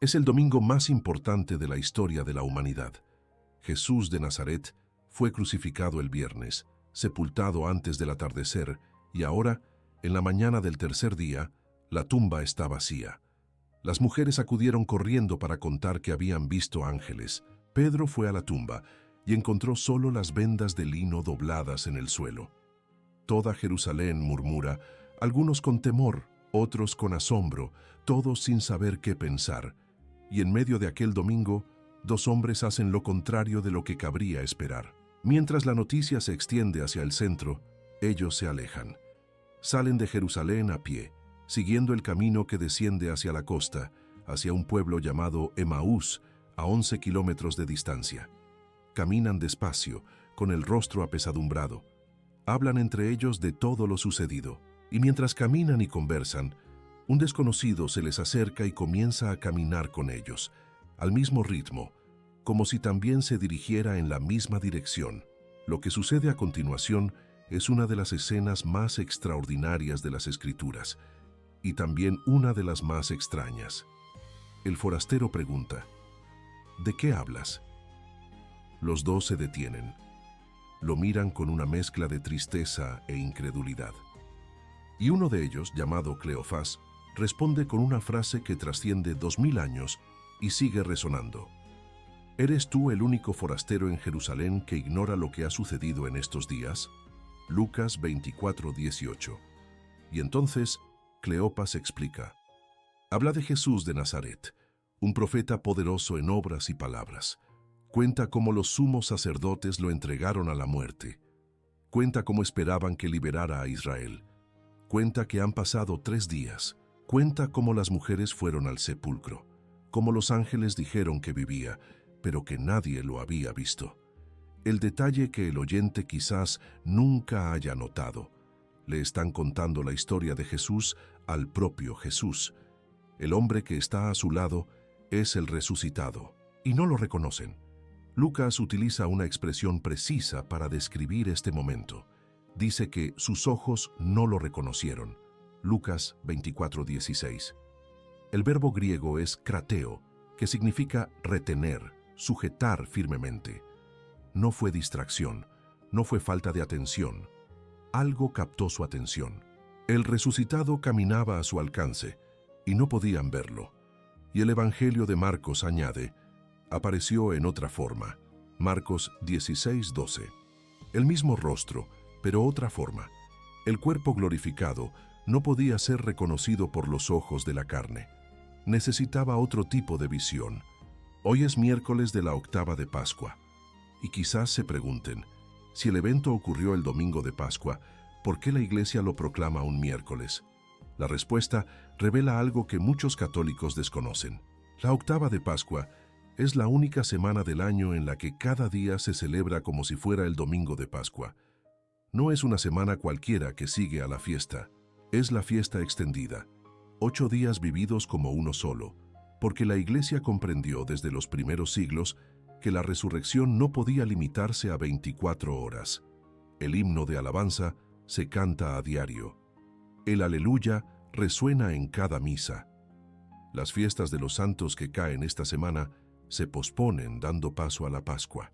Es el domingo más importante de la historia de la humanidad. Jesús de Nazaret fue crucificado el viernes, sepultado antes del atardecer, y ahora, en la mañana del tercer día, la tumba está vacía. Las mujeres acudieron corriendo para contar que habían visto ángeles. Pedro fue a la tumba y encontró solo las vendas de lino dobladas en el suelo. Toda Jerusalén murmura, algunos con temor, otros con asombro, todos sin saber qué pensar. Y en medio de aquel domingo, dos hombres hacen lo contrario de lo que cabría esperar. Mientras la noticia se extiende hacia el centro, ellos se alejan. Salen de Jerusalén a pie, siguiendo el camino que desciende hacia la costa, hacia un pueblo llamado Emaús, a 11 kilómetros de distancia. Caminan despacio, con el rostro apesadumbrado. Hablan entre ellos de todo lo sucedido, y mientras caminan y conversan, un desconocido se les acerca y comienza a caminar con ellos, al mismo ritmo, como si también se dirigiera en la misma dirección. Lo que sucede a continuación es una de las escenas más extraordinarias de las Escrituras, y también una de las más extrañas. El forastero pregunta, ¿de qué hablas? Los dos se detienen. Lo miran con una mezcla de tristeza e incredulidad. Y uno de ellos, llamado Cleofás, responde con una frase que trasciende 2000 años y sigue resonando. ¿Eres tú el único forastero en Jerusalén que ignora lo que ha sucedido en estos días? Lucas 24:18. Y entonces, Cleopas explica. Habla de Jesús de Nazaret, un profeta poderoso en obras y palabras. Cuenta cómo los sumos sacerdotes lo entregaron a la muerte. Cuenta cómo esperaban que liberara a Israel. Cuenta que han pasado 3 días. Cuenta cómo las mujeres fueron al sepulcro, cómo los ángeles dijeron que vivía, pero que nadie lo había visto. El detalle que el oyente quizás nunca haya notado. Le están contando la historia de Jesús al propio Jesús. El hombre que está a su lado es el resucitado, y no lo reconocen. Lucas utiliza una expresión precisa para describir este momento. Dice que sus ojos no lo reconocieron. Lucas 24:16. El verbo griego es krateo, que significa retener, sujetar firmemente. No fue distracción, no fue falta de atención. Algo captó su atención. El resucitado caminaba a su alcance y no podían verlo. Y el Evangelio de Marcos añade, apareció en otra forma. Marcos 16:12. El mismo rostro, pero otra forma. El cuerpo glorificado no podía ser reconocido por los ojos de la carne. Necesitaba otro tipo de visión. Hoy es miércoles de la octava de Pascua. Y quizás se pregunten, si el evento ocurrió el domingo de Pascua, ¿por qué la Iglesia lo proclama un miércoles? La respuesta revela algo que muchos católicos desconocen. La octava de Pascua es la única semana del año en la que cada día se celebra como si fuera el domingo de Pascua. No es una semana cualquiera que sigue a la fiesta. Es la fiesta extendida, 8 días vividos como uno solo, porque la Iglesia comprendió desde los primeros siglos que la resurrección no podía limitarse a 24 horas. El himno de alabanza se canta a diario. El aleluya resuena en cada misa. Las fiestas de los santos que caen esta semana se posponen dando paso a la Pascua.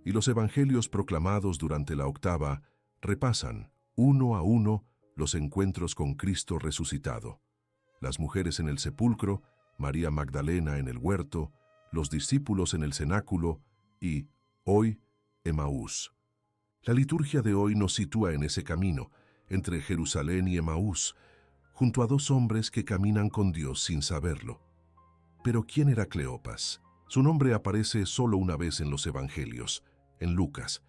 Y los evangelios proclamados durante la octava repasan, uno a uno, los encuentros con Cristo resucitado. Las mujeres en el sepulcro, María Magdalena en el huerto, los discípulos en el cenáculo y, hoy, Emaús. La liturgia de hoy nos sitúa en ese camino, entre Jerusalén y Emaús, junto a dos hombres que caminan con Dios sin saberlo. Pero ¿quién era Cleopas? Su nombre aparece solo una vez en los Evangelios, en Lucas.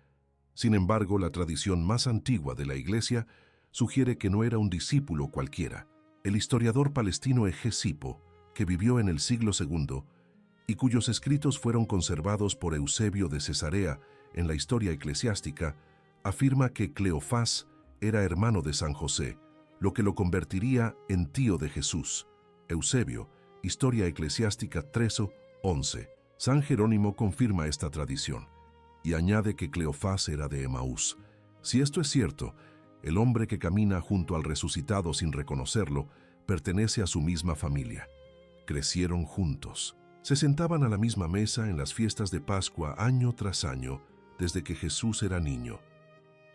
Sin embargo, la tradición más antigua de la Iglesia sugiere que no era un discípulo cualquiera. El historiador palestino Egesipo, que vivió en el siglo II y cuyos escritos fueron conservados por Eusebio de Cesarea en la historia eclesiástica, afirma que Cleofás era hermano de San José, lo que lo convertiría en tío de Jesús. Eusebio, Historia Eclesiástica 13:11. San Jerónimo confirma esta tradición y añade que Cleofás era de Emaús. Si esto es cierto, el hombre que camina junto al resucitado sin reconocerlo pertenece a su misma familia. crecieron juntos. Se sentaban a la misma mesa en las fiestas de Pascua año tras año, desde que Jesús era niño.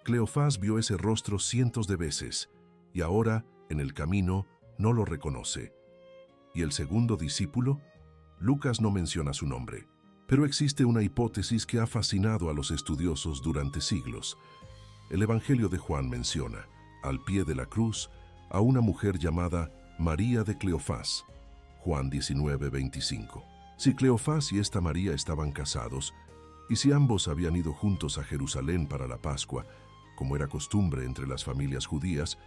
Cleofás vio ese rostro cientos de veces, y ahora, en el camino, no lo reconoce. ¿Y el segundo discípulo? Lucas no menciona su nombre, pero existe una hipótesis que ha fascinado a los estudiosos durante siglos. El Evangelio de Juan menciona, al pie de la cruz, a una mujer llamada María de Cleofás. Juan 19:25. Si Cleofás y esta María estaban casados, y si ambos habían ido juntos a Jerusalén para la Pascua, como era costumbre entre las familias judías,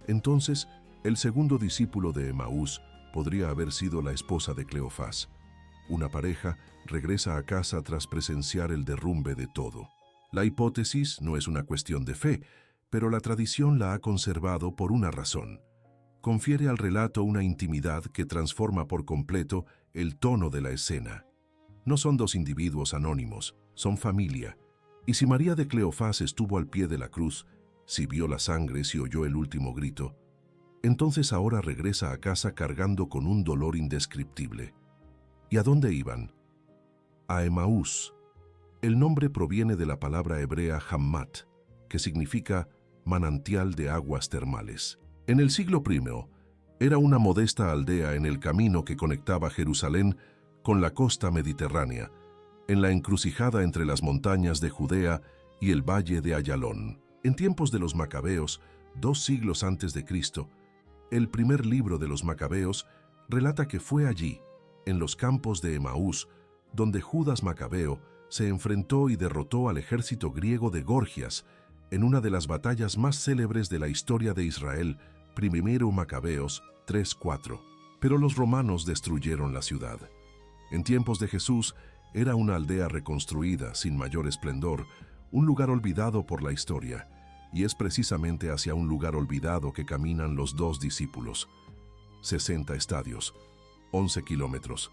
entonces el segundo discípulo de Emaús podría haber sido la esposa de Cleofás. Una pareja regresa a casa tras presenciar el derrumbe de todo. La hipótesis no es una cuestión de fe, pero la tradición la ha conservado por una razón. Confiere al relato una intimidad que transforma por completo el tono de la escena. No son dos individuos anónimos, son familia. Y si María de Cleofás estuvo al pie de la cruz, si vio la sangre, si oyó el último grito, entonces ahora regresa a casa cargando con un dolor indescriptible. ¿Y a dónde iban? A Emaús. El nombre proviene de la palabra hebrea Hammat, que significa manantial de aguas termales. En el siglo I, era una modesta aldea en el camino que conectaba Jerusalén con la costa mediterránea, en la encrucijada entre las montañas de Judea y el valle de Ayalón. En tiempos de los Macabeos, 2 siglos antes de Cristo, el primer libro de los Macabeos relata que fue allí, en los campos de Emaús, donde Judas Macabeo se enfrentó y derrotó al ejército griego de Gorgias en una de las batallas más célebres de la historia de Israel, Primero Macabeos 3:4. Pero los romanos destruyeron la ciudad. En tiempos de Jesús, era una aldea reconstruida, sin mayor esplendor, un lugar olvidado por la historia, y es precisamente hacia un lugar olvidado que caminan los 2 discípulos. 60 estadios, 11 kilómetros,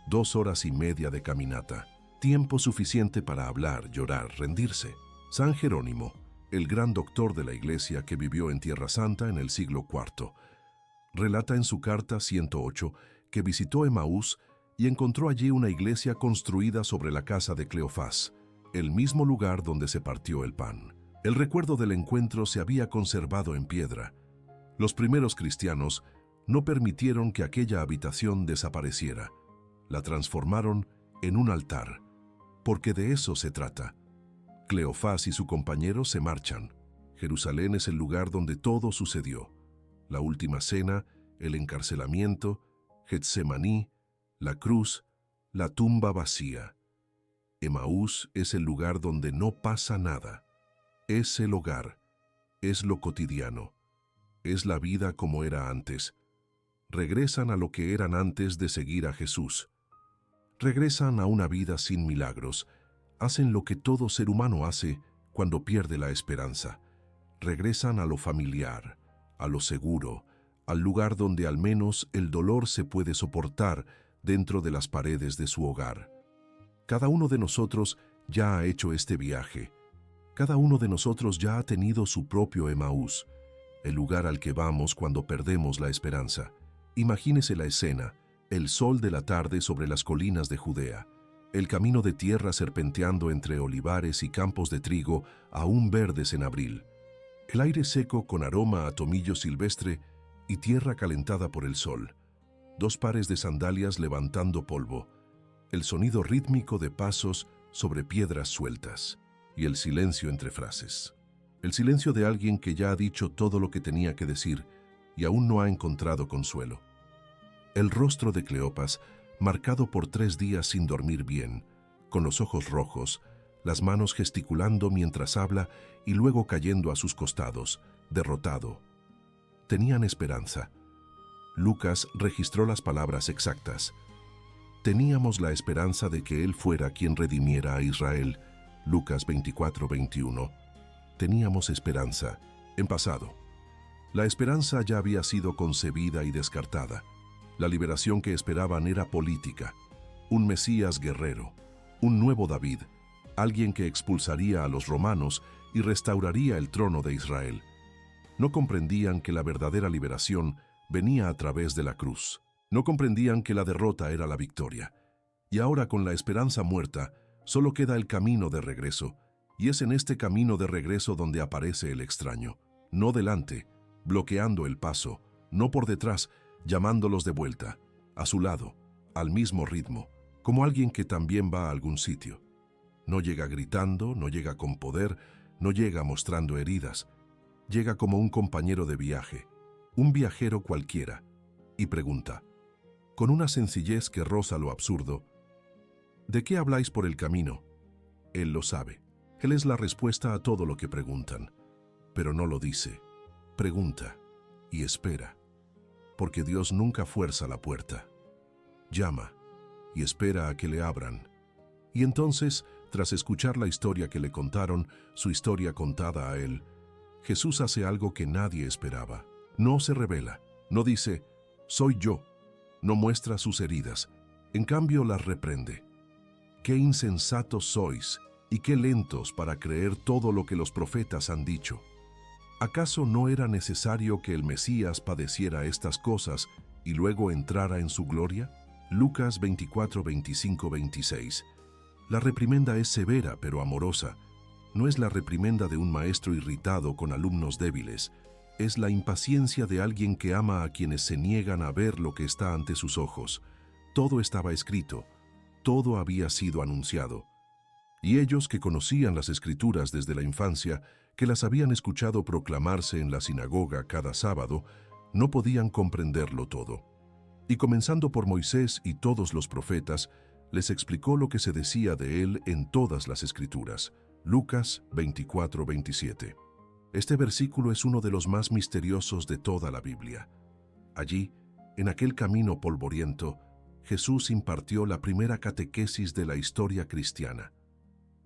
2 horas y media de caminata, tiempo suficiente para hablar, llorar, rendirse. San Jerónimo, el gran doctor de la Iglesia que vivió en Tierra Santa en el siglo IV, relata en su carta 108 que visitó Emaús y encontró allí una iglesia construida sobre la casa de Cleofás, el mismo lugar donde se partió el pan. El recuerdo del encuentro se había conservado en piedra. Los primeros cristianos no permitieron que aquella habitación desapareciera. La transformaron en un altar, porque de eso se trata. Cleofás y su compañero se marchan. Jerusalén es el lugar donde todo sucedió. La última cena, el encarcelamiento, Getsemaní, la cruz, la tumba vacía. Emaús es el lugar donde no pasa nada. Es el hogar, es lo cotidiano, es la vida como era antes. Regresan a lo que eran antes de seguir a Jesús. Regresan a una vida sin milagros. Hacen lo que todo ser humano hace cuando pierde la esperanza. Regresan a lo familiar, a lo seguro, al lugar donde al menos el dolor se puede soportar dentro de las paredes de su hogar. Cada uno de nosotros ya ha hecho este viaje. Cada uno de nosotros ya ha tenido su propio Emaús, el lugar al que vamos cuando perdemos la esperanza. Imagínese la escena, el sol de la tarde sobre las colinas de Judea, el camino de tierra serpenteando entre olivares y campos de trigo aún verdes en abril, el aire seco con aroma a tomillo silvestre y tierra calentada por el sol, 2 pares de sandalias levantando polvo, el sonido rítmico de pasos sobre piedras sueltas y el silencio entre frases. El silencio de alguien que ya ha dicho todo lo que tenía que decir y aún no ha encontrado consuelo. El rostro de Cleopas, marcado por 3 días sin dormir bien, con los ojos rojos, las manos gesticulando mientras habla y luego cayendo a sus costados, derrotado. Tenían esperanza. Lucas registró las palabras exactas. Teníamos la esperanza de que Él fuera quien redimiera a Israel. Lucas 24:21. Teníamos esperanza, en pasado. La esperanza ya había sido concebida y descartada. La liberación que esperaban era política. Un Mesías guerrero, un nuevo David, alguien que expulsaría a los romanos y restauraría el trono de Israel. No comprendían que la verdadera liberación venía a través de la cruz. No comprendían que la derrota era la victoria. Y ahora, con la esperanza muerta, solo queda el camino de regreso, y es en este camino de regreso donde aparece el extraño. No delante, bloqueando el paso, no por detrás, llamándolos de vuelta, a su lado, al mismo ritmo, como alguien que también va a algún sitio. No llega gritando, no llega con poder, no llega mostrando heridas. Llega como un compañero de viaje, un viajero cualquiera, y pregunta, con una sencillez que roza lo absurdo, ¿de qué habláis por el camino? Él lo sabe. Él es la respuesta a todo lo que preguntan, pero no lo dice. Pregunta y espera, porque Dios nunca fuerza la puerta. Llama y espera a que le abran. Y entonces, tras escuchar la historia que le contaron, su historia contada a él, Jesús hace algo que nadie esperaba. No se revela, no dice, soy yo, no muestra sus heridas, en cambio las reprende. ¡Qué insensatos sois y qué lentos para creer todo lo que los profetas han dicho! ¿Acaso no era necesario que el Mesías padeciera estas cosas y luego entrara en su gloria? Lucas 24, 25, 26. La reprimenda es severa pero amorosa. No es la reprimenda de un maestro irritado con alumnos débiles. Es la impaciencia de alguien que ama a quienes se niegan a ver lo que está ante sus ojos. Todo estaba escrito, todo había sido anunciado. Y ellos que conocían las Escrituras desde la infancia, que las habían escuchado proclamarse en la sinagoga cada sábado, no podían comprenderlo todo. Y comenzando por Moisés y todos los profetas, les explicó lo que se decía de él en todas las Escrituras. Lucas 24, 27. Este versículo es uno de los más misteriosos de toda la Biblia. Allí, en aquel camino polvoriento, Jesús impartió la primera catequesis de la historia cristiana.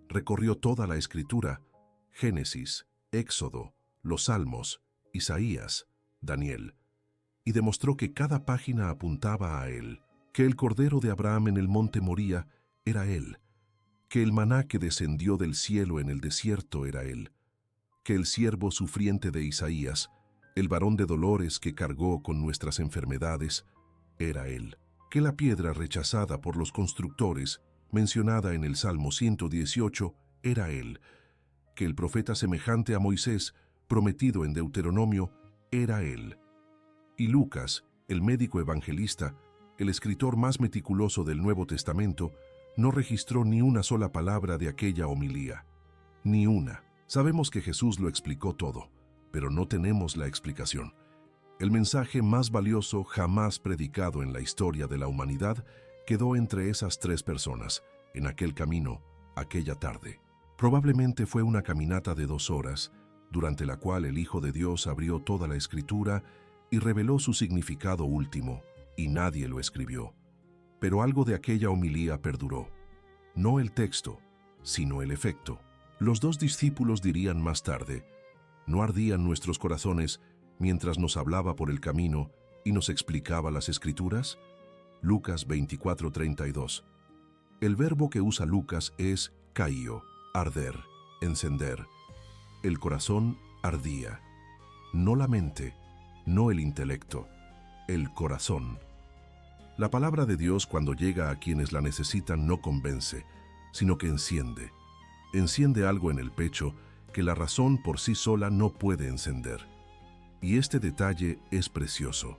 Recorrió toda la Escritura, Génesis, Éxodo, los Salmos, Isaías, Daniel, y demostró que cada página apuntaba a él, que el Cordero de Abraham en el monte Moría era él, que el maná que descendió del cielo en el desierto era él, que el siervo sufriente de Isaías, el varón de dolores que cargó con nuestras enfermedades, era él, que la piedra rechazada por los constructores, mencionada en el Salmo 118, era él, que el profeta semejante a Moisés, prometido en Deuteronomio, era él. Y Lucas, el médico evangelista, el escritor más meticuloso del Nuevo Testamento, no registró ni una sola palabra de aquella homilía. Ni una. Sabemos que Jesús lo explicó todo, pero no tenemos la explicación. El mensaje más valioso jamás predicado en la historia de la humanidad quedó entre esas tres personas, en aquel camino, aquella tarde. Probablemente fue una caminata de 2 horas, durante la cual el Hijo de Dios abrió toda la Escritura y reveló su significado último, y nadie lo escribió. Pero algo de aquella homilía perduró. No el texto, sino el efecto. Los 2 discípulos dirían más tarde, ¿no ardían nuestros corazones mientras nos hablaba por el camino y nos explicaba las Escrituras? Lucas 24:32. El verbo que usa Lucas es kaio, arder, encender. El corazón ardía. No la mente, no el intelecto, el corazón. La palabra de Dios cuando llega a quienes la necesitan no convence, sino que enciende. Enciende algo en el pecho que la razón por sí sola no puede encender. Y este detalle es precioso.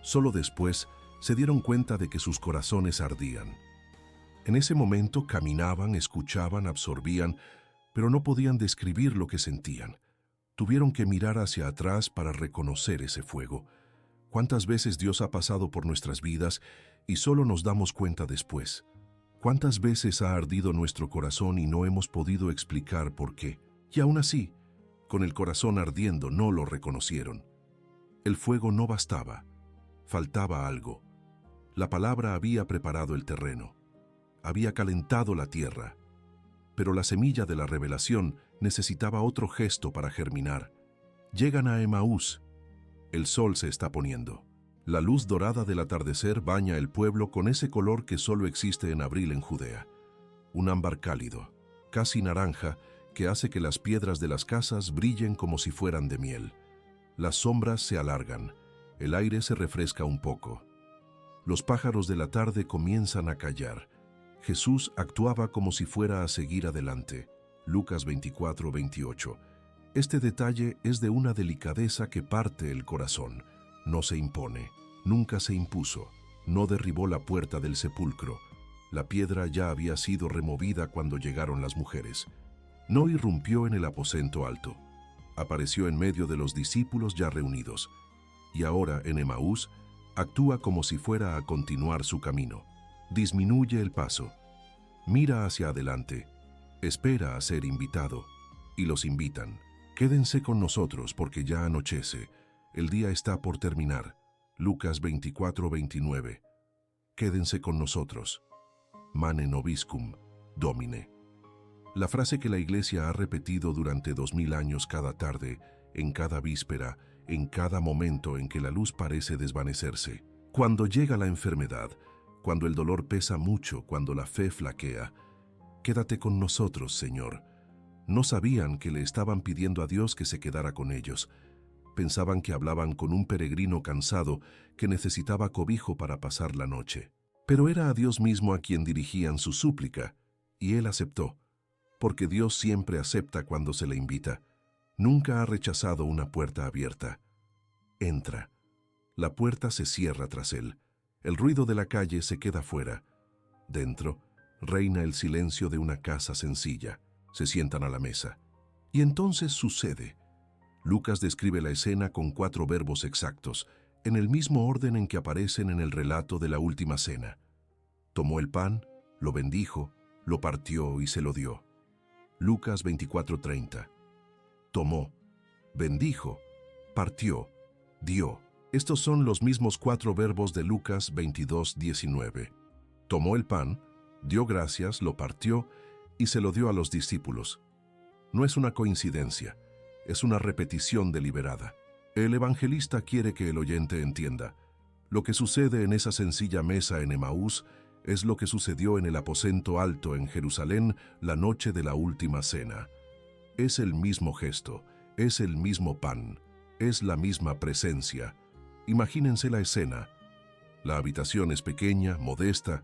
Solo después se dieron cuenta de que sus corazones ardían. En ese momento caminaban, escuchaban, absorbían, pero no podían describir lo que sentían. Tuvieron que mirar hacia atrás para reconocer ese fuego. ¿Cuántas veces Dios ha pasado por nuestras vidas y solo nos damos cuenta después? ¿Cuántas veces ha ardido nuestro corazón y no hemos podido explicar por qué? Y aún así, con el corazón ardiendo, no lo reconocieron. El fuego no bastaba. Faltaba algo. La palabra había preparado el terreno. Había calentado la tierra. Pero la semilla de la revelación necesitaba otro gesto para germinar. Llegan a Emaús. El sol se está poniendo. La luz dorada del atardecer baña el pueblo con ese color que solo existe en abril en Judea. Un ámbar cálido, casi naranja, que hace que las piedras de las casas brillen como si fueran de miel. Las sombras se alargan, el aire se refresca un poco. Los pájaros de la tarde comienzan a callar. Jesús actuaba como si fuera a seguir adelante. Lucas 24:28. Este detalle es de una delicadeza que parte el corazón. No se impone, nunca se impuso, no derribó la puerta del sepulcro. La piedra ya había sido removida cuando llegaron las mujeres. No irrumpió en el aposento alto. Apareció en medio de los discípulos ya reunidos. Y ahora, en Emaús, actúa como si fuera a continuar su camino. Disminuye el paso. Mira hacia adelante. Espera a ser invitado. Y los invitan. Quédense con nosotros porque ya anochece. El día está por terminar. Lucas 24:29. Quédense con nosotros. Mane nobiscum, Domine. La frase que la Iglesia ha repetido durante 2000 años cada tarde, en cada víspera, en cada momento en que la luz parece desvanecerse. Cuando llega la enfermedad, cuando el dolor pesa mucho, cuando la fe flaquea. Quédate con nosotros, Señor. No sabían que le estaban pidiendo a Dios que se quedara con ellos. Pensaban que hablaban con un peregrino cansado que necesitaba cobijo para pasar la noche. Pero era a Dios mismo a quien dirigían su súplica, y Él aceptó, porque Dios siempre acepta cuando se le invita. Nunca ha rechazado una puerta abierta. Entra. La puerta se cierra tras él. El ruido de la calle se queda fuera. Dentro, reina el silencio de una casa sencilla. Se sientan a la mesa. Y entonces sucede. Lucas describe la escena con 4 verbos exactos, en el mismo orden en que aparecen en el relato de la última cena. Tomó el pan, lo bendijo, lo partió y se lo dio. Lucas 24:30. Tomó, bendijo, partió, dio. Estos son los mismos 4 verbos de Lucas 22:19. Tomó el pan, dio gracias, lo partió y se lo dio a los discípulos. No es una coincidencia, es una repetición deliberada. El evangelista quiere que el oyente entienda. Lo que sucede en esa sencilla mesa en Emaús es lo que sucedió en el aposento alto en Jerusalén la noche de la última cena. Es el mismo gesto, es el mismo pan, es la misma presencia. Imagínense la escena. La habitación es pequeña, modesta,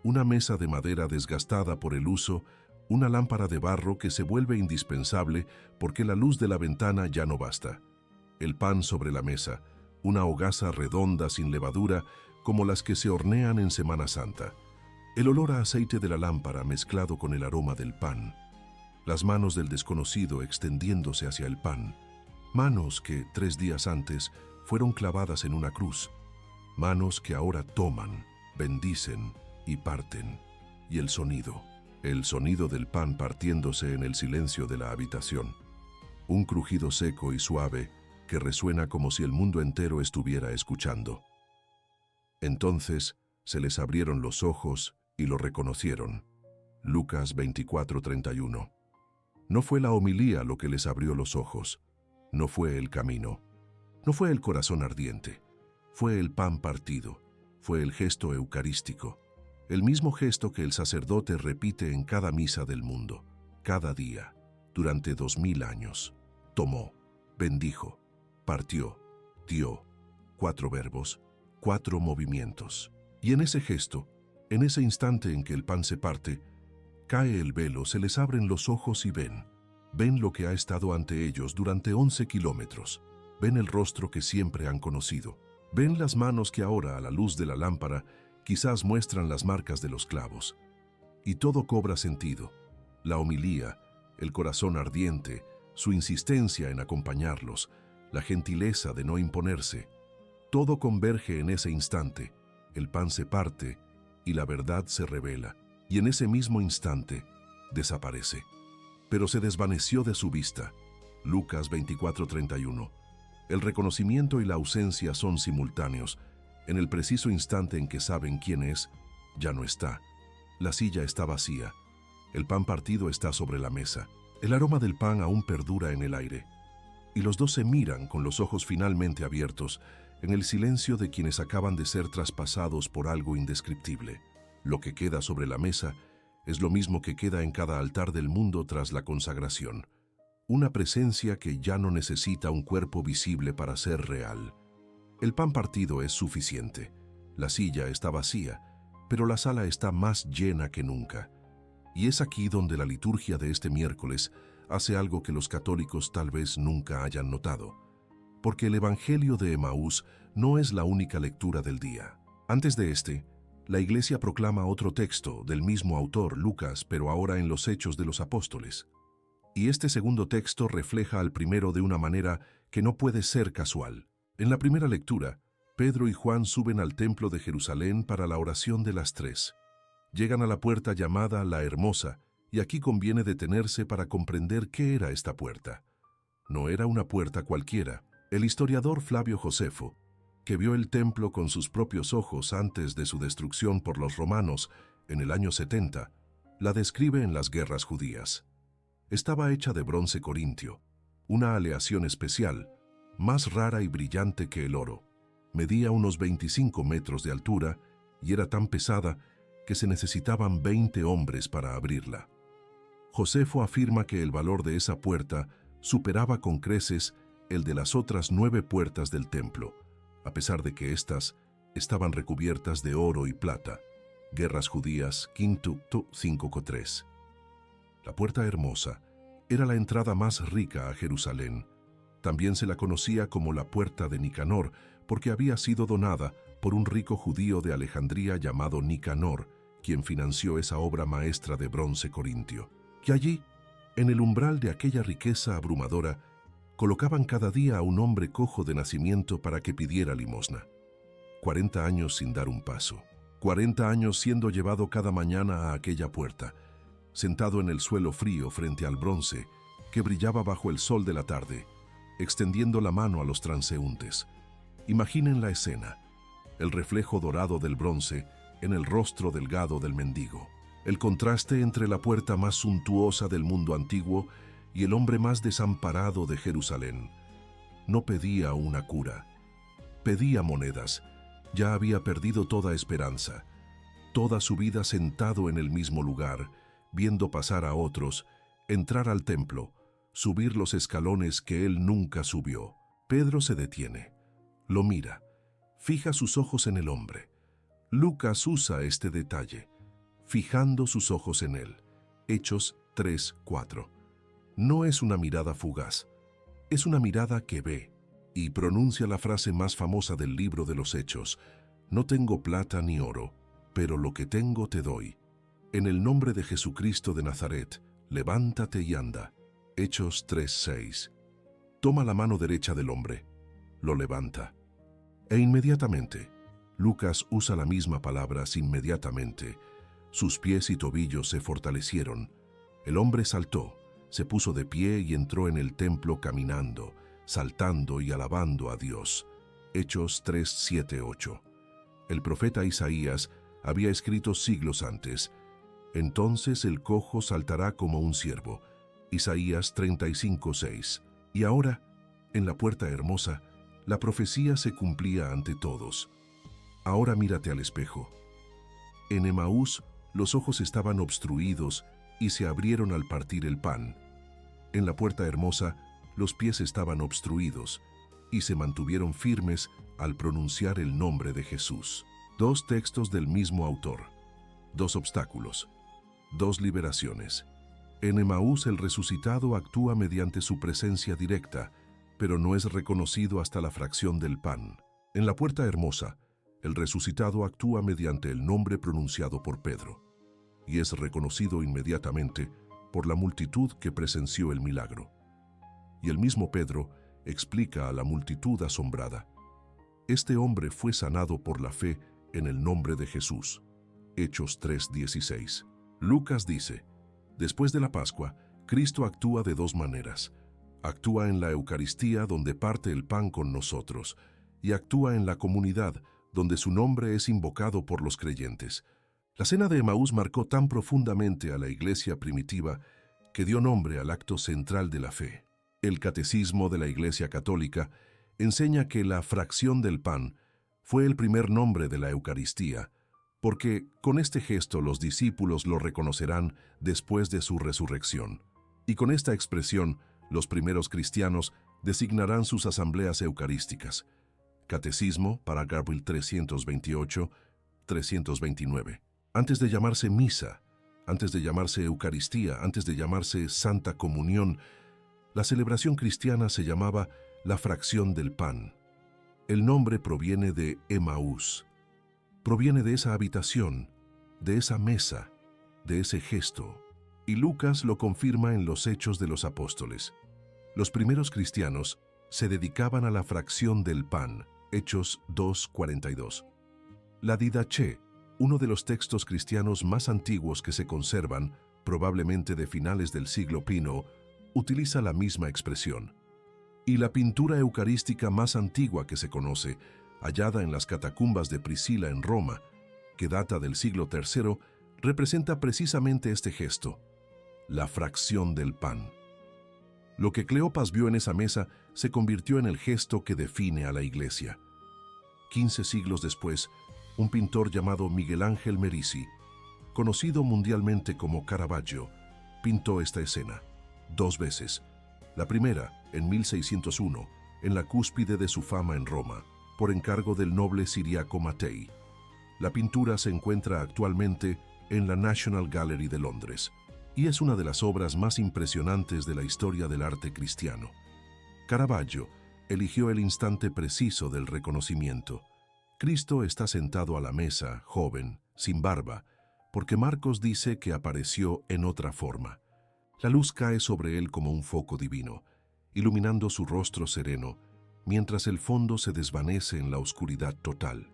una mesa de madera desgastada por el uso, una lámpara de barro que se vuelve indispensable porque la luz de la ventana ya no basta. El pan sobre la mesa, una hogaza redonda sin levadura como las que se hornean en Semana Santa. El olor a aceite de la lámpara mezclado con el aroma del pan. Las manos del desconocido extendiéndose hacia el pan. Manos que 3 días antes fueron clavadas en una cruz. Manos que ahora toman, bendicen y parten. Y el sonido del pan partiéndose en el silencio de la habitación. Un crujido seco y suave que resuena como si el mundo entero estuviera escuchando. Entonces se les abrieron los ojos y lo reconocieron. Lucas 24:31. No fue la homilía lo que les abrió los ojos, no fue el camino, no fue el corazón ardiente, fue el pan partido, fue el gesto eucarístico, el mismo gesto que el sacerdote repite en cada misa del mundo, cada día, durante 2000 años. Tomó, bendijo, partió, dio. 4 verbos, 4 movimientos. Y en ese gesto, en ese instante en que el pan se parte, cae el velo, se les abren los ojos y ven lo que ha estado ante ellos durante 11 kilómetros, ven el rostro que siempre han conocido, ven las manos que ahora, a la luz de la lámpara, quizás muestran las marcas de los clavos. Y todo cobra sentido. La homilía, el corazón ardiente, su insistencia en acompañarlos, la gentileza de no imponerse, todo converge en ese instante. El pan se parte y la verdad se revela, y en ese mismo instante desaparece. Pero se desvaneció de su vista. Lucas 24:31. El reconocimiento y la ausencia son simultáneos. En el preciso instante en que saben quién es, ya no está. La silla está vacía. El pan partido está sobre la mesa. El aroma del pan aún perdura en el aire. Y los dos se miran con los ojos finalmente abiertos, en el silencio de quienes acaban de ser traspasados por algo indescriptible. Lo que queda sobre la mesa es lo mismo que queda en cada altar del mundo tras la consagración. Una presencia que ya no necesita un cuerpo visible para ser real. El pan partido es suficiente. La silla está vacía, pero la sala está más llena que nunca. Y es aquí donde la liturgia de este miércoles hace algo que los católicos tal vez nunca hayan notado, porque el Evangelio de Emaús no es la única lectura del día. Antes de este, la Iglesia proclama otro texto del mismo autor, Lucas, pero ahora en los Hechos de los Apóstoles. Y este segundo texto refleja al primero de una manera que no puede ser casual. En la primera lectura, Pedro y Juan suben al templo de Jerusalén para la oración de las 3. Llegan a la puerta llamada La Hermosa, y aquí conviene detenerse para comprender qué era esta puerta. No era una puerta cualquiera. El historiador Flavio Josefo, que vio el templo con sus propios ojos antes de su destrucción por los romanos en el año 70, la describe en las guerras judías. Estaba hecha de bronce corintio, una aleación especial, más rara y brillante que el oro. Medía unos 25 metros de altura y era tan pesada que se necesitaban 20 hombres para abrirla. Josefo afirma que el valor de esa puerta superaba con creces el de las otras 9 puertas del templo, a pesar de que éstas estaban recubiertas de oro y plata. Guerras Judías, Quinto 5:3. La puerta hermosa era la entrada más rica a Jerusalén. También se la conocía como la puerta de Nicanor, porque había sido donada por un rico judío de Alejandría llamado Nicanor, quien financió esa obra maestra de bronce corintio. Y allí, en el umbral de aquella riqueza abrumadora, colocaban cada día a un hombre cojo de nacimiento para que pidiera limosna. 40 años sin dar un paso. 40 años siendo llevado cada mañana a aquella puerta, sentado en el suelo frío frente al bronce que brillaba bajo el sol de la tarde, extendiendo la mano a los transeúntes. Imaginen la escena, el reflejo dorado del bronce en el rostro delgado del mendigo, el contraste entre la puerta más suntuosa del mundo antiguo y el hombre más desamparado de Jerusalén. No pedía una cura, pedía monedas. Ya había perdido toda esperanza, toda su vida sentado en el mismo lugar, viendo pasar a otros, entrar al templo, subir los escalones que él nunca subió. Pedro se detiene, lo mira, fija sus ojos en el hombre. Lucas usa este detalle, fijando sus ojos en él. Hechos 3:4. No es una mirada fugaz, es una mirada que ve, y pronuncia la frase más famosa del libro de los Hechos: no tengo plata ni oro, pero lo que tengo te doy. En el nombre de Jesucristo de Nazaret, levántate y anda. Hechos 3:6. Toma la mano derecha del hombre, lo levanta. E inmediatamente, Lucas usa la misma palabra inmediatamente, sus pies y tobillos se fortalecieron. El hombre saltó, se puso de pie y entró en el templo caminando, saltando y alabando a Dios. Hechos 3:7-8. El profeta Isaías había escrito siglos antes: entonces el cojo saltará como un ciervo. Isaías 35:6. Y ahora, en la puerta hermosa, la profecía se cumplía ante todos. Ahora mírate al espejo. En Emaús, los ojos estaban obstruidos y se abrieron al partir el pan. En la puerta hermosa, los pies estaban obstruidos y se mantuvieron firmes al pronunciar el nombre de Jesús. 2 textos del mismo autor, 2 obstáculos, 2 liberaciones. En Emaús el resucitado actúa mediante su presencia directa, pero no es reconocido hasta la fracción del pan. En la puerta hermosa, el resucitado actúa mediante el nombre pronunciado por Pedro, y es reconocido inmediatamente por la multitud que presenció el milagro. Y el mismo Pedro explica a la multitud asombrada: este hombre fue sanado por la fe en el nombre de Jesús. Hechos 3:16. Lucas dice: después de la Pascua, Cristo actúa de 2 maneras. Actúa en la Eucaristía, donde parte el pan con nosotros, y actúa en la comunidad, donde su nombre es invocado por los creyentes. La cena de Emaús marcó tan profundamente a la iglesia primitiva que dio nombre al acto central de la fe. El Catecismo de la Iglesia Católica enseña que la fracción del pan fue el primer nombre de la Eucaristía, porque con este gesto los discípulos lo reconocerán después de su resurrección. Y con esta expresión, los primeros cristianos designarán sus asambleas eucarísticas. Catecismo, parágrafo 328, 329. Antes de llamarse misa, antes de llamarse Eucaristía, antes de llamarse Santa Comunión, la celebración cristiana se llamaba la fracción del pan. El nombre proviene de Emaús, proviene de esa habitación, de esa mesa, de ese gesto, y Lucas lo confirma en los Hechos de los Apóstoles. Los primeros cristianos se dedicaban a la fracción del pan, Hechos 2:42. La Didaché, uno de los textos cristianos más antiguos que se conservan, probablemente de finales del siglo I, utiliza la misma expresión. Y la pintura eucarística más antigua que se conoce, hallada en las catacumbas de Priscila en Roma, que data del siglo III, representa precisamente este gesto, la fracción del pan. Lo que Cleopas vio en esa mesa se convirtió en el gesto que define a la Iglesia. 15 siglos después, un pintor llamado Miguel Ángel Merisi, conocido mundialmente como Caravaggio, pintó esta escena, 2 veces. La primera, en 1601, en la cúspide de su fama en Roma, por encargo del noble Ciriaco Mattei. La pintura se encuentra actualmente en la National Gallery de Londres y es una de las obras más impresionantes de la historia del arte cristiano. Caravaggio eligió el instante preciso del reconocimiento. Cristo está sentado a la mesa, joven, sin barba, porque Marcos dice que apareció en otra forma. La luz cae sobre él como un foco divino, iluminando su rostro sereno, mientras el fondo se desvanece en la oscuridad total.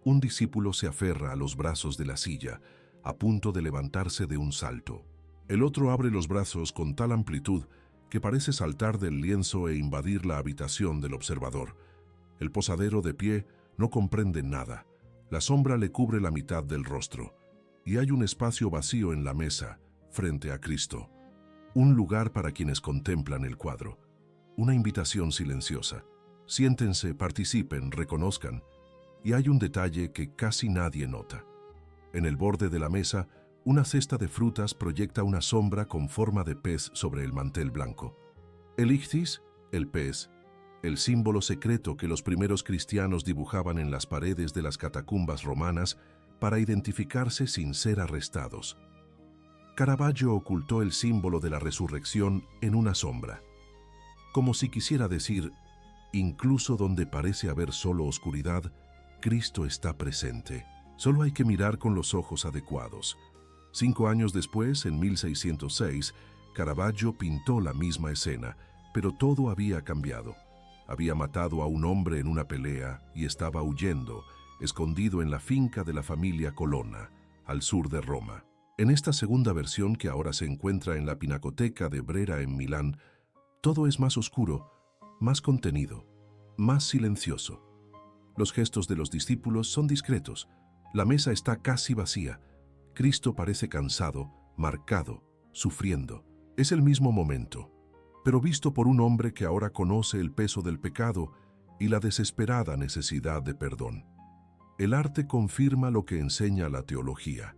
Un discípulo se aferra a los brazos de la silla, a punto de levantarse de un salto. El otro abre los brazos con tal amplitud que parece saltar del lienzo e invadir la habitación del observador. El posadero de pie no comprende nada. La sombra le cubre la mitad del rostro, y hay un espacio vacío en la mesa, frente a Cristo. Un lugar para quienes contemplan el cuadro. Una invitación silenciosa. Siéntense, participen, reconozcan. Y hay un detalle que casi nadie nota. En el borde de la mesa, una cesta de frutas proyecta una sombra con forma de pez sobre el mantel blanco. El ichthys, el pez, el símbolo secreto que los primeros cristianos dibujaban en las paredes de las catacumbas romanas para identificarse sin ser arrestados. Caravaggio ocultó el símbolo de la resurrección en una sombra, como si quisiera decir, incluso donde parece haber solo oscuridad, Cristo está presente. Solo hay que mirar con los ojos adecuados. 5 años después, en 1606, Caravaggio pintó la misma escena, pero todo había cambiado. Había matado a un hombre en una pelea y estaba huyendo, escondido en la finca de la familia Colonna, al sur de Roma. En esta segunda versión, que ahora se encuentra en la Pinacoteca de Brera en Milán, todo es más oscuro, más contenido, más silencioso. Los gestos de los discípulos son discretos. La mesa está casi vacía. Cristo parece cansado, marcado, sufriendo. Es el mismo momento, pero visto por un hombre que ahora conoce el peso del pecado y la desesperada necesidad de perdón. El arte confirma lo que enseña la teología.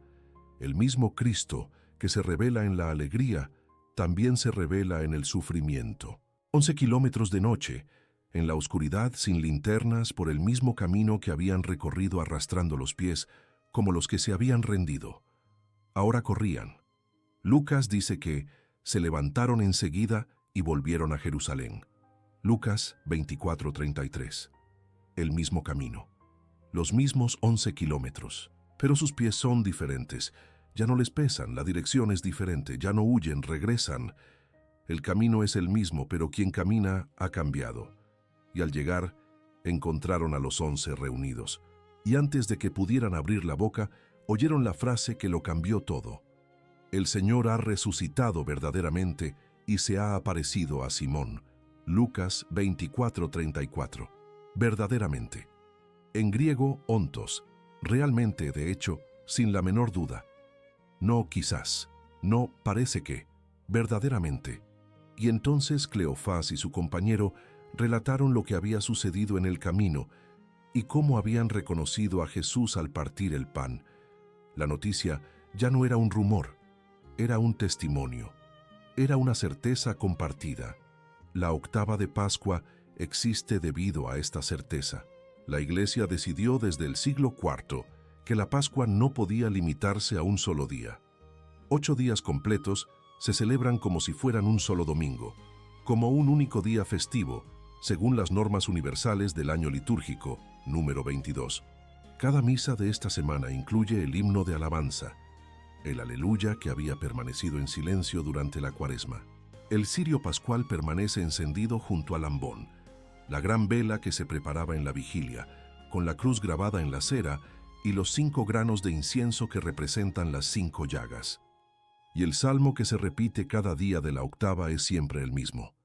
El mismo Cristo que se revela en la alegría, también se revela en el sufrimiento. 11 kilómetros de noche, en la oscuridad, sin linternas, por el mismo camino que habían recorrido arrastrando los pies, como los que se habían rendido. Ahora corrían. Lucas dice que se levantaron enseguida y volvieron a Jerusalén. Lucas 24:33. El mismo camino. Los mismos 11 kilómetros. Pero sus pies son diferentes. Ya no les pesan, la dirección es diferente, ya no huyen, regresan. El camino es el mismo, pero quien camina ha cambiado. Y al llegar, encontraron a los 11 reunidos. Y antes de que pudieran abrir la boca, oyeron la frase que lo cambió todo. El Señor ha resucitado verdaderamente y se ha aparecido a Simón. Lucas 24:34. Verdaderamente. En griego, ontos. Realmente, de hecho, sin la menor duda. No quizás, no parece que, verdaderamente. Y entonces Cleofás y su compañero relataron lo que había sucedido en el camino y cómo habían reconocido a Jesús al partir el pan. La noticia ya no era un rumor, era un testimonio, era una certeza compartida. La octava de Pascua existe debido a esta certeza. La Iglesia decidió desde el siglo IV que la Pascua no podía limitarse a un solo día. 8 días completos se celebran como si fueran un solo domingo, como un único día festivo, según las normas universales del año litúrgico, número 22. Cada misa de esta semana incluye el himno de alabanza, el Aleluya que había permanecido en silencio durante la Cuaresma. El cirio pascual permanece encendido junto al ambón, la gran vela que se preparaba en la vigilia, con la cruz grabada en la cera y los 5 granos de incienso que representan las 5 llagas. Y el salmo que se repite cada día de la octava es siempre el mismo.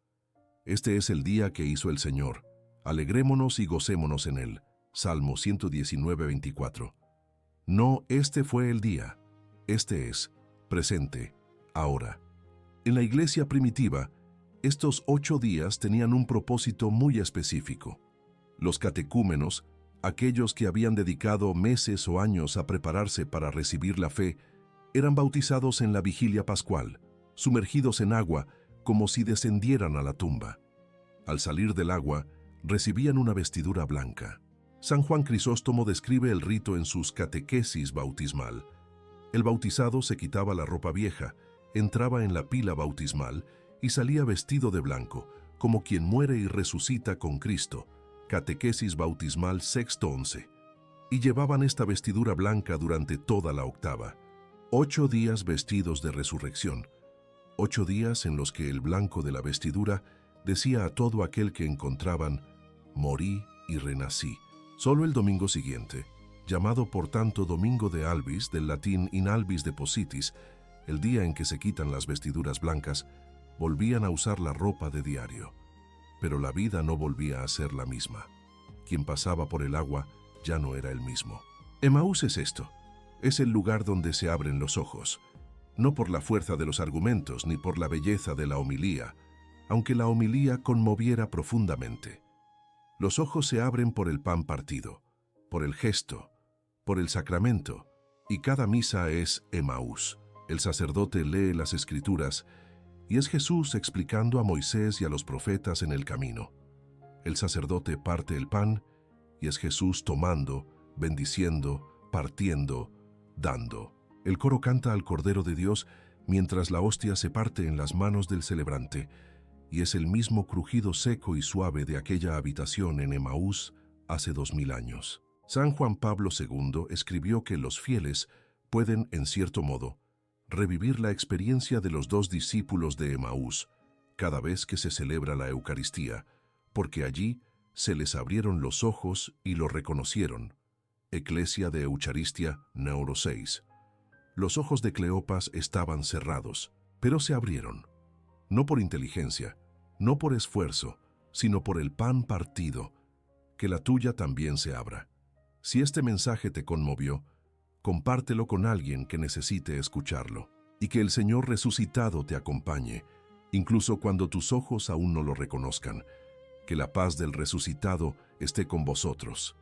Este es el día que hizo el Señor. Alegrémonos y gocémonos en él. Salmo 119, 24. No, este fue el día. Este es, presente, ahora. En la iglesia primitiva, estos 8 días tenían un propósito muy específico. Los catecúmenos, aquellos que habían dedicado meses o años a prepararse para recibir la fe, eran bautizados en la vigilia pascual, sumergidos en agua como si descendieran a la tumba. Al salir del agua, recibían una vestidura blanca. San Juan Crisóstomo describe el rito en sus catequesis bautismal. El bautizado se quitaba la ropa vieja, entraba en la pila bautismal y salía vestido de blanco, como quien muere y resucita con Cristo. Catequesis bautismal sexto 11. Y llevaban esta vestidura blanca durante toda la octava. 8 días vestidos de resurrección. 8 días en los que el blanco de la vestidura decía a todo aquel que encontraban, morí y renací. Solo el domingo siguiente, llamado por tanto Domingo de Albis, del latín in albis depositis, el día en que se quitan las vestiduras blancas, volvían a usar la ropa de diario. Pero la vida no volvía a ser la misma. Quien pasaba por el agua ya no era el mismo. Emaús es esto. Es el lugar donde se abren los ojos, no por la fuerza de los argumentos ni por la belleza de la homilía, aunque la homilía conmoviera profundamente. Los ojos se abren por el pan partido, por el gesto, por el sacramento, y cada misa es Emaús. El sacerdote lee las Escrituras y es Jesús explicando a Moisés y a los profetas en el camino. El sacerdote parte el pan y es Jesús tomando, bendiciendo, partiendo, dando. El coro canta al Cordero de Dios mientras la hostia se parte en las manos del celebrante, y es el mismo crujido seco y suave de aquella habitación en Emaús hace 2000 años. San Juan Pablo II escribió que los fieles pueden, en cierto modo, revivir la experiencia de los 2 discípulos de Emaús cada vez que se celebra la Eucaristía, porque allí se les abrieron los ojos y lo reconocieron. Eclesia de Eucharistia, Neuro 6. Los ojos de Cleopas estaban cerrados, pero se abrieron. No por inteligencia, no por esfuerzo, sino por el pan partido. Que la tuya también se abra. Si este mensaje te conmovió, compártelo con alguien que necesite escucharlo. Y que el Señor resucitado te acompañe, incluso cuando tus ojos aún no lo reconozcan. Que la paz del resucitado esté con vosotros.